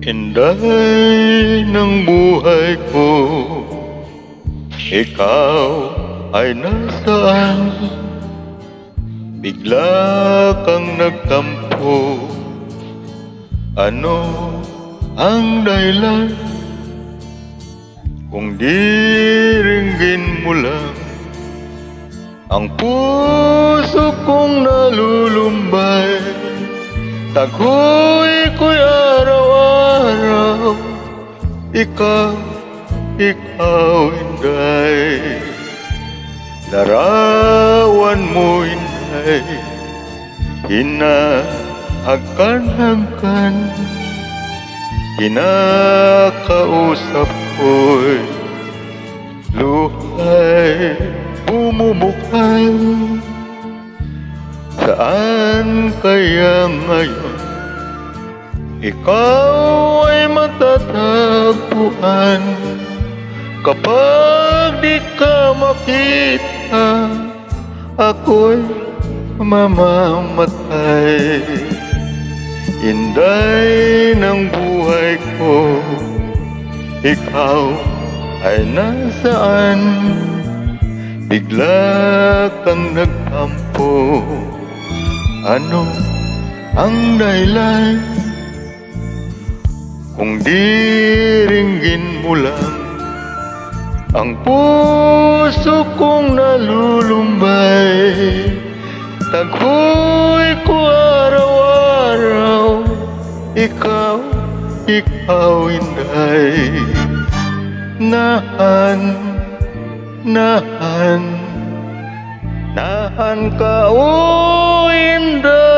Inday ng buhay ko, ikaw ay nasaan? Bigla kang nagtampo, ano ang dahilan? Kung diringgin mo lang ang puso kong nalulumbay, tagoy ko'y araw-araw, ikaw, Inday. Larawan mo, Inday, hinahagkan-hagkan, kinakausap ko'y luhay bumubukal. Saan kaya ngayon ikaw ay matatagpuan? Kapag di ka makita, ako'y mamamatay. Inday ng buhay ko, ikaw ay nasaan? Bigla kang nagtampo, ano ang dahilan? Kung diringgin mo lang ang puso kong nalulumbay, tagoy ko araw-araw, ikaw, Inday. Nahan ka, Inday.